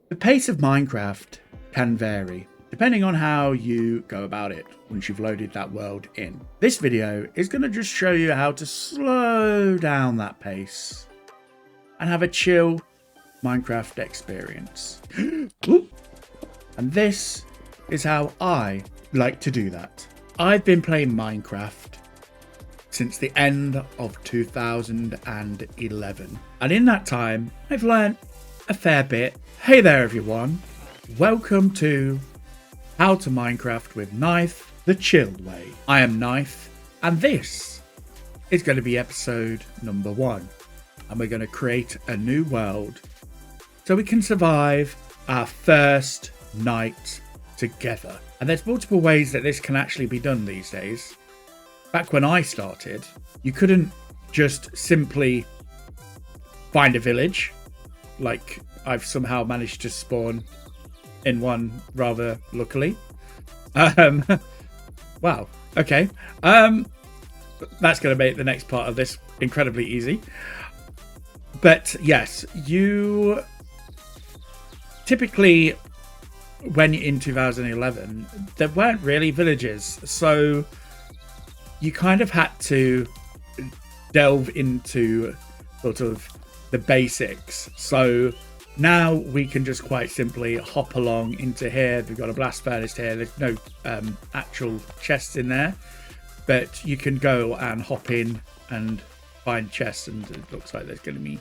The pace of Minecraft can vary depending on how you go about it once you've loaded that world in. This video is going to just show you how to slow down that pace and have a chill Minecraft experience. And this is how I like to do that. I've been playing Minecraft since the end of 2011. And in that time, I've learned a fair bit. Hey there, everyone. Welcome to How to Minecraft with Nythe, the chill way. I am Nythe, and this is going to be episode number 1. And we're going to create a new world so we can survive our first night together. And there's multiple ways that this can actually be done these days. Back when I started, you couldn't just simply find a village, like I've somehow managed to spawn in one rather luckily. Wow, okay. That's going to make the next part of this incredibly easy. But yes, you typically, when in 2011, there weren't really villages, so you kind of had to delve into sort of the basics. So now we can just quite simply hop along into here. We've got a blast furnace here. There's no actual chests in there, but you can go and hop in and find chests, and it looks like there's going to be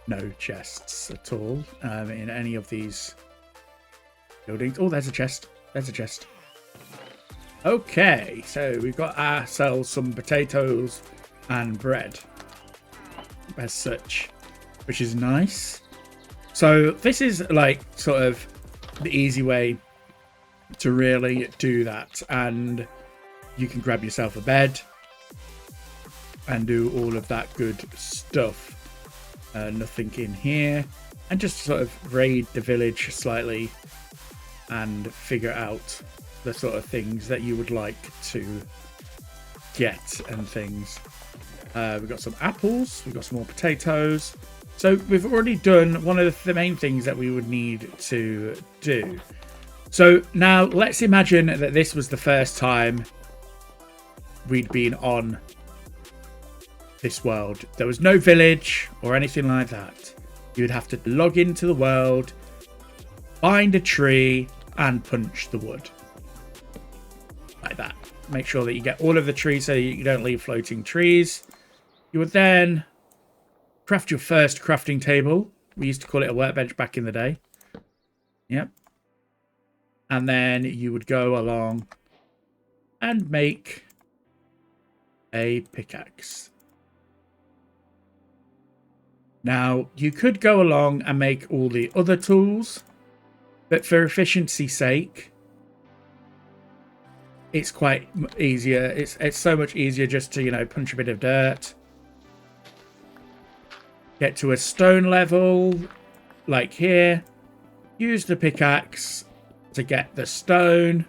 no chests at all in any of these buildings. Oh, there's a chest. There's a chest. Okay, so we've got ourselves some potatoes and bread as such, which is nice. So this is like sort of the easy way to really do that, and you can grab yourself a bed and do all of that good stuff. Nothing in here, and just sort of raid the village slightly and figure out the sort of things that you would like to get and things. We've got some apples, we've got some more potatoes. So we've already done one of the main things that we would need to do. So now let's imagine that this was the first time we'd been on this world. There was no village or anything like that. You'd have to log into the world, find a tree, and punch the wood. Like that. Make sure that you get all of the trees so you don't leave floating trees. You would then craft your first crafting table. We used to call it a workbench back in the day. Yep. And then you would go along and make a pickaxe. Now, you could go along and make all the other tools, but for efficiency's sake, it's quite easier. It's so much easier just to, you know, punch a bit of dirt, get to a stone level, like here, use the pickaxe to get the stone,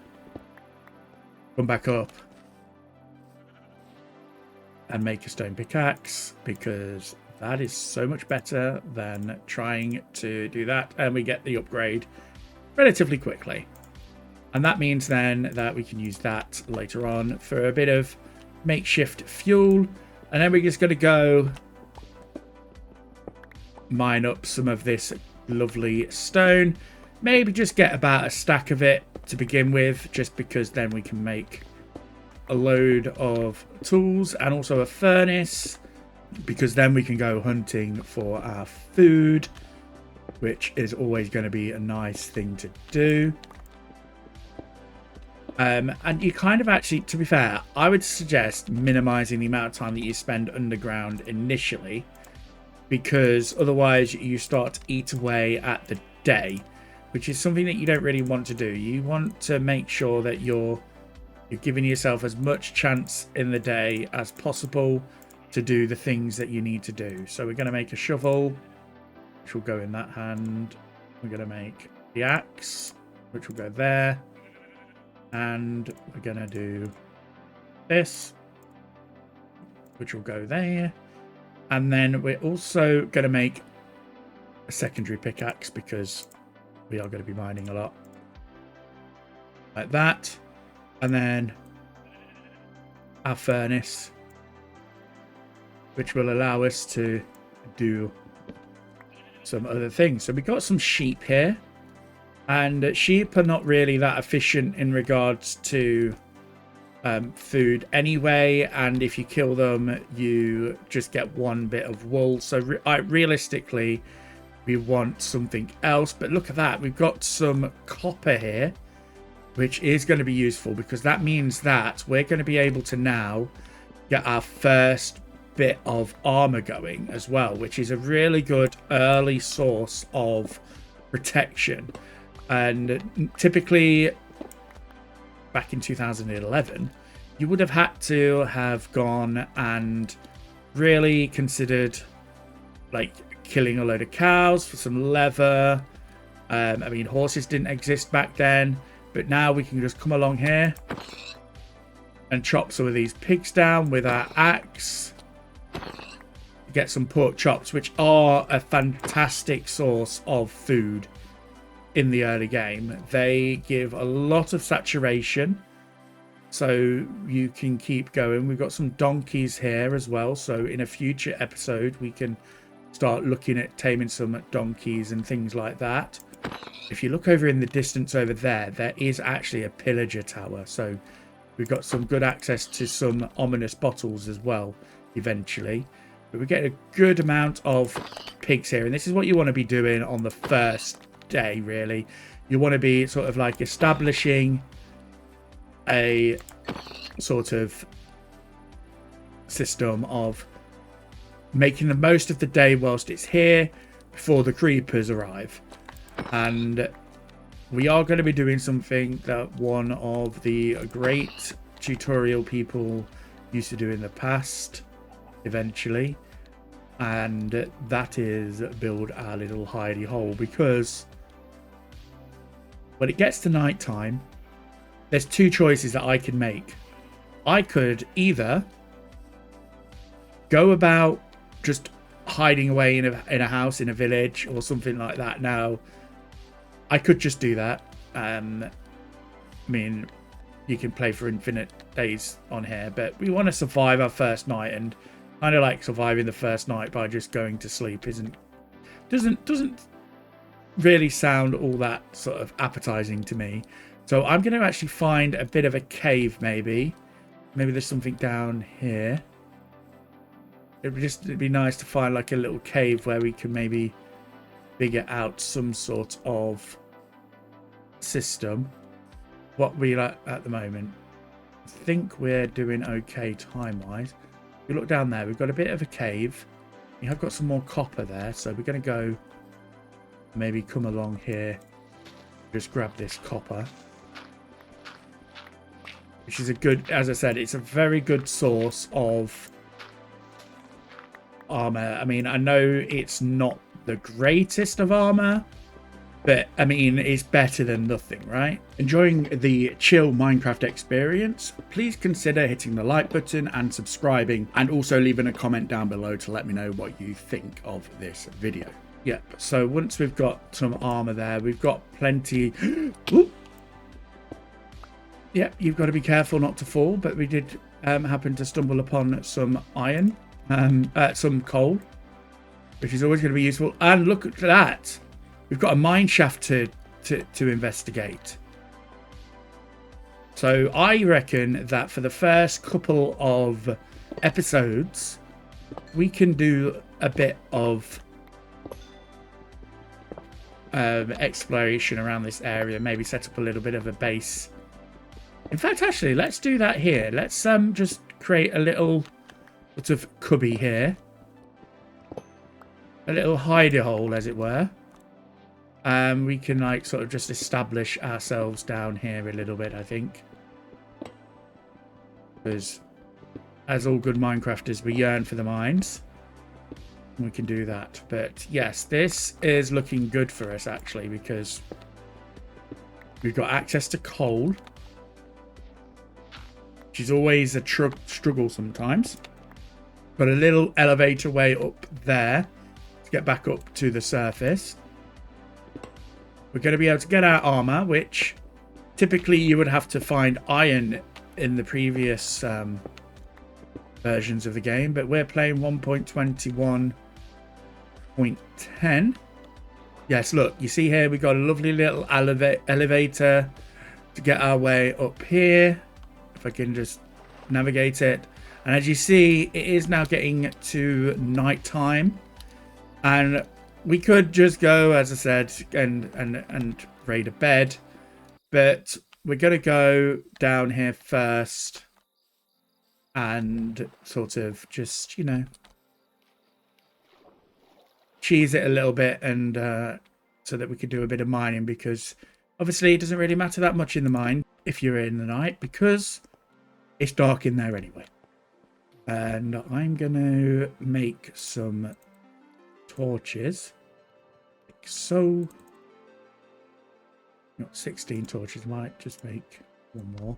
come back up, and make a stone pickaxe, because that is so much better than trying to do that, and we get the upgrade relatively quickly. And that means then that we can use that later on for a bit of makeshift fuel. And then we're just going to go mine up some of this lovely stone. Maybe just get about a stack of it to begin with, just because then we can make a load of tools and also a furnace, because then we can go hunting for our food, which is always going to be a nice thing to do. And you kind of actually, to be fair, I would suggest minimizing the amount of time that you spend underground initially, because otherwise you start to eat away at the day, which is something that you don't really want to do. You want to make sure that you're giving yourself as much chance in the day as possible to do the things that you need to do. So we're going to make a shovel, which will go in that hand. We're going to make the axe, which will go there. And we're going to do this, which will go there. And then we're also going to make a secondary pickaxe because we are going to be mining a lot. Like that. And then our furnace, which will allow us to do some other things. So we got some sheep here, and sheep are not really that efficient in regards to food anyway, and if you kill them you just get one bit of wool. So realistically we want something else. But look at that, we've got some copper here, which is going to be useful because that means that we're going to be able to now get our first bit of armor going as well, which is a really good early source of protection. And typically back in 2011 you would have had to have gone and really considered like killing a load of cows for some leather. I mean, horses didn't exist back then, but now we can just come along here and chop some of these pigs down with our axe. Get some pork chops, which are a fantastic source of food in the early game. They give a lot of saturation, so you can keep going. We've got some donkeys here as well, so in a future episode we can start looking at taming some donkeys and things like that. If you look over in the distance over there, there is actually a pillager tower, so we've got some good access to some ominous bottles as well eventually. But we get a good amount of pigs here, and this is what you want to be doing on the first day. Really, you want to be sort of like establishing a sort of system of making the most of the day whilst it's here before the creepers arrive. And we are going to be doing something that one of the great tutorial people used to do in the past eventually, and that is build our little hidey hole, because when it gets to night time there's two choices that I can make. I could either go about just hiding away in a house in a village or something like that. Now I could just do that. I mean, you can play for infinite days on here, but we want to survive our first night, and kind of like surviving the first night by just going to sleep doesn't really sound all that sort of appetizing to me. So I'm going to actually find a bit of a cave. Maybe there's something down here. It'd be nice to find like a little cave where we can maybe figure out some sort of system. What we like at the moment, I think we're doing okay time wise. If you look down there, we've got a bit of a cave. We have got some more copper there, so we're going to go maybe come along here, just grab this copper, which is a good, as I said, it's a very good source of armor. I mean, I know it's not the greatest of armor, but I mean, it's better than nothing, right? Enjoying the chill Minecraft experience? Please consider hitting the like button and subscribing, and also leaving a comment down below to let me know what you think of this video. Yep, so once we've got some armor there, we've got plenty. Yeah, you've got to be careful not to fall, but we did happen to stumble upon some iron, some coal, which is always going to be useful. And look at that, we've got a mine shaft to investigate. So I reckon that for the first couple of episodes we can do a bit of exploration around this area, maybe set up a little bit of a base. In fact, actually, let's do that here. Let's just create a little sort of cubby here, a little hidey hole, as it were. We can like sort of just establish ourselves down here a little bit, I think, because as all good Minecrafters, we yearn for the mines. We can do that. But yes, this is looking good for us actually, because we've got access to coal, which is always a struggle sometimes. Got a little elevator way up there, to get back up to the surface. We're going to be able to get our armor, which typically you would have to find iron in the previous versions of the game, but we're playing 1.21.10. Yes, look, you see here we got a lovely little elevator to get our way up here. If I can just navigate it. And as you see, it is now getting to night time, and we could just go, as I said, and raid a bed, but we're going to go down here first and sort of just, you know, cheese it a little bit, and so that we could do a bit of mining, because obviously it doesn't really matter that much in the mine if you're in the night, because it's dark in there anyway. And I'm gonna make some torches, like so. Got 16 torches, might just make one more.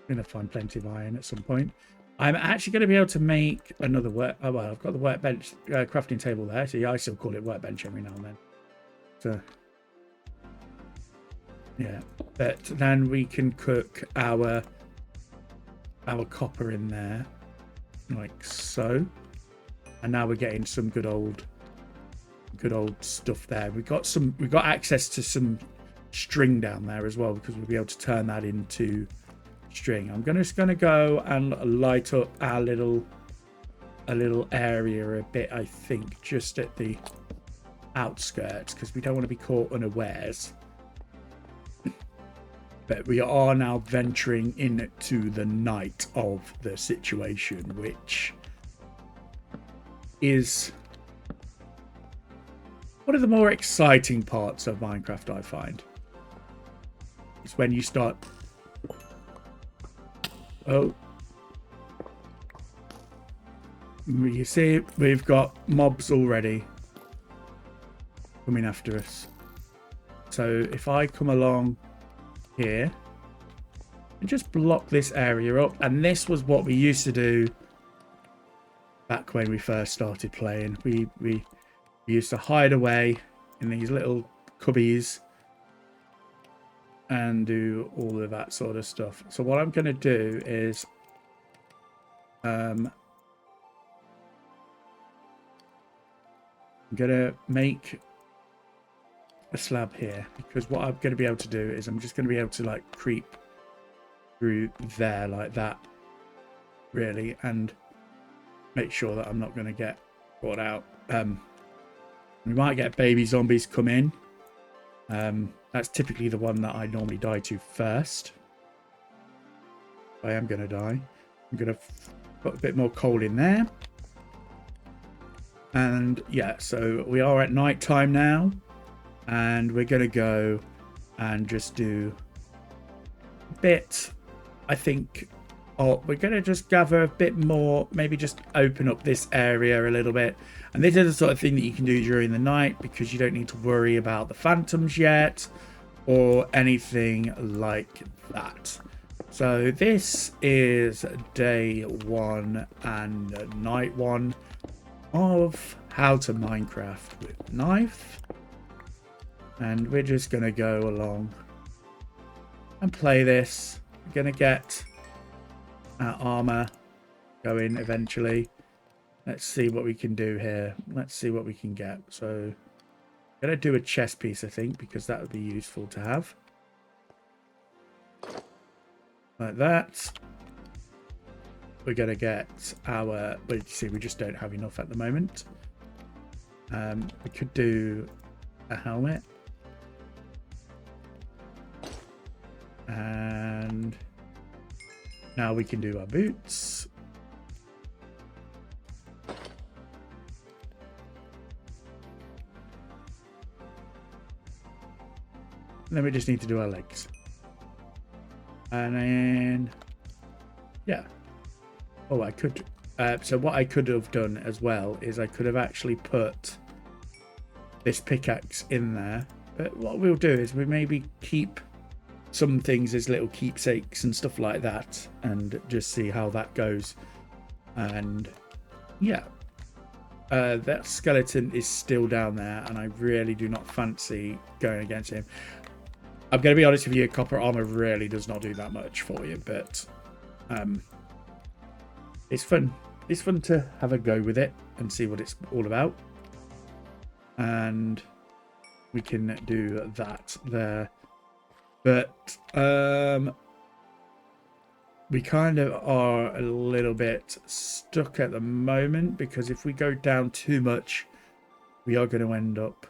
I'm gonna find plenty of iron at some point. I'm actually going to be able to make another work. Oh well, I've got the workbench crafting table there, so yeah, I still call it workbench every now and then. So yeah, but then we can cook our copper in there, like so. And now we're getting some good old stuff there. We've got access to some string down there as well, because we'll be able to turn that into string. I'm just gonna go and light up a little area a bit, I think, just at the outskirts, because we don't want to be caught unawares. But we are now venturing into the night of the situation, which is one of the more exciting parts of Minecraft, I find. It's when you start... Oh, you see, we've got mobs already coming after us. So if I come along here and just block this area up, and this was what we used to do back when we first started playing. We used to hide away in these little cubbies and do all of that sort of stuff. So what I'm going to do is I'm going to make a slab here, because what I'm going to be able to do is I'm just going to be able to like creep through there like that, really, and make sure that I'm not going to get caught out. We might get baby zombies come in. That's typically the one that I normally die to first. I am going to die. I'm going to put a bit more coal in there. And yeah, so we are at night time now. And we're going to go and just do a bit, I think. Oh, we're going to just gather a bit more, maybe just open up this area a little bit. And this is the sort of thing that you can do during the night, because you don't need to worry about the phantoms yet or anything like that. So this is day 1 and night 1 of how to Minecraft with Nythe. And we're just going to go along and play this. We're going to get our armor going eventually. Let's see what we can do here. Let's see what we can get. So I'm going to do a chest piece, I think, because that would be useful to have. Like that. We're going to get our... But you see, we just don't have enough at the moment. We could do a helmet. And now we can do our boots. And then we just need to do our legs. And then, yeah. Oh, I could. So what I could have done as well is I could have actually put this pickaxe in there. But what we'll do is we maybe keep some things as little keepsakes and stuff like that, and just see how that goes. And yeah, that skeleton is still down there, and I really do not fancy going against him. I'm going to be honest with you, copper armor really does not do that much for you, but it's fun. It's fun to have a go with it and see what it's all about. And we can do that there. But we kind of are a little bit stuck at the moment, because if we go down too much, we are going to end up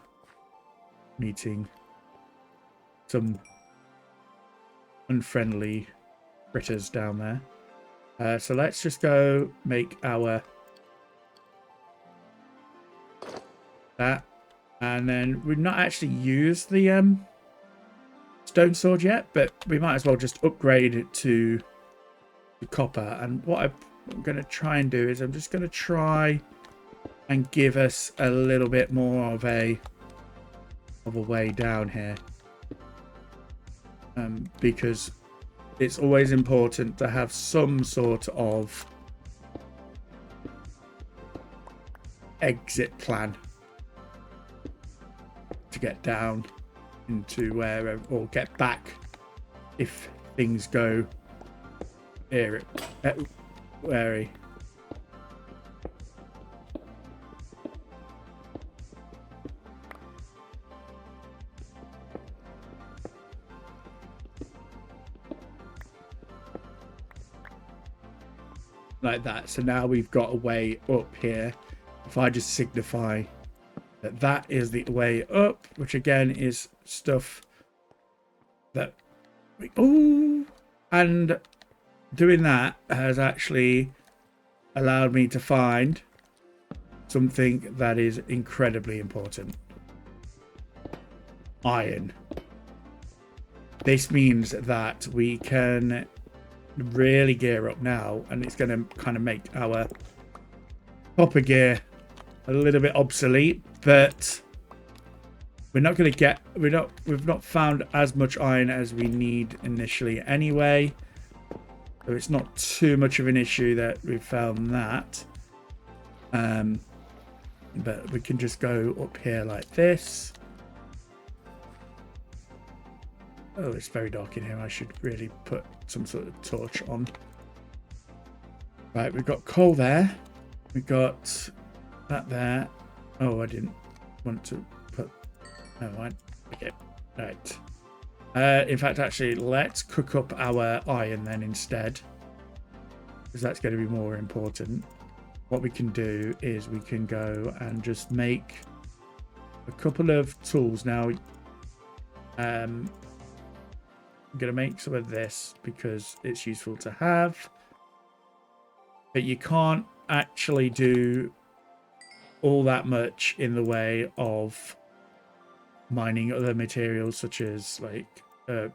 meeting some unfriendly critters down there. So let's just go make our that, and then we've not actually used the stone sword yet, but we might as well just upgrade it to copper. And what I'm going to try and do is I'm just going to try and give us a little bit more of a way down here, because it's always important to have some sort of exit plan to get down into where, or get back if things go wary. Like that. So now we've got a way up here. If I just signify that that is the way up, which again is stuff that we, ooh, and doing that has actually allowed me to find something that is incredibly important. Iron. This means that we can really gear up now, and it's going to kind of make our copper gear a little bit obsolete, but we're not going to get, we've not found as much iron as we need initially anyway, so it's not too much of an issue that we've found that. But we can just go up here like this. Oh, it's very dark in here. I should really put some sort of torch on. Right, we've got coal there. We've got that there. Oh, I didn't want to put... Never mind. Okay, right. In fact, actually, let's cook up our iron then instead, because that's going to be more important. What we can do is we can go and just make a couple of tools. Now, I'm going to make some of this because it's useful to have, but you can't actually do all that much in the way of mining other materials, such as like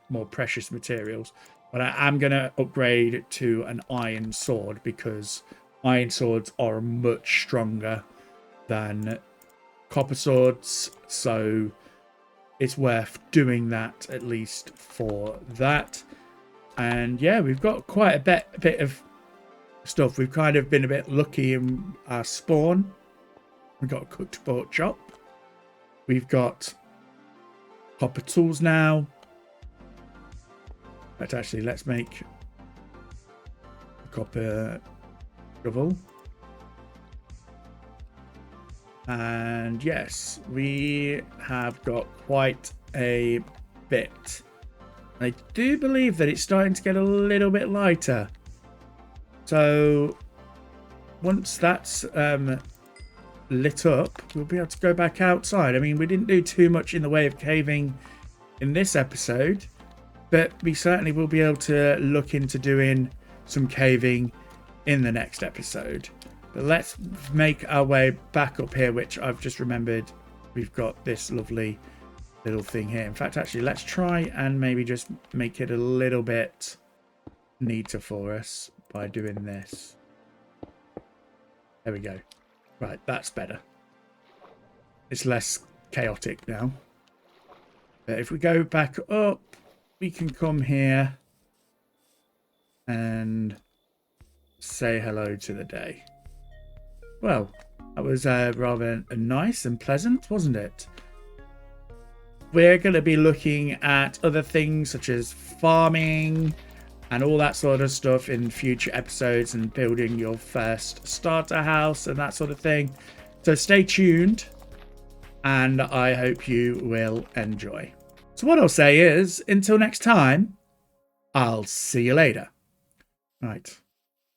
more precious materials. But I am going to upgrade to an iron sword, because iron swords are much stronger than copper swords, so it's worth doing that, at least for that. And yeah, we've got quite a bit of stuff. We've kind of been a bit lucky in our spawn. We've got a cooked pork chop. We've got copper tools now. But actually, let's make a copper shovel. And yes, we have got quite a bit. I do believe that it's starting to get a little bit lighter. So once that's lit up, we'll be able to go back outside. I mean, we didn't do too much in the way of caving in this episode, but we certainly will be able to look into doing some caving in the next episode. But let's make our way back up here, which I've just remembered we've got this lovely little thing here. In fact, actually, let's try and maybe just make it a little bit neater for us by doing this. There we go. Right, that's better. It's less chaotic now. But if we go back up, we can come here and say hello to the day. Well, That was rather nice and pleasant, wasn't it? We're going to be looking at other things such as farming and all that sort of stuff in future episodes, and building your first starter house and that sort of thing. So stay tuned, and I hope you will enjoy. So what I'll say is, until next time, I'll see you later. Right,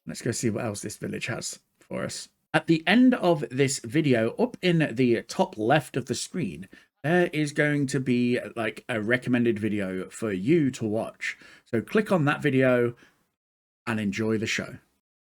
let's go see what else this village has for us. At the end of this video, up in the top left of the screen, there is going to be like a recommended video for you to watch. So click on that video and enjoy the show.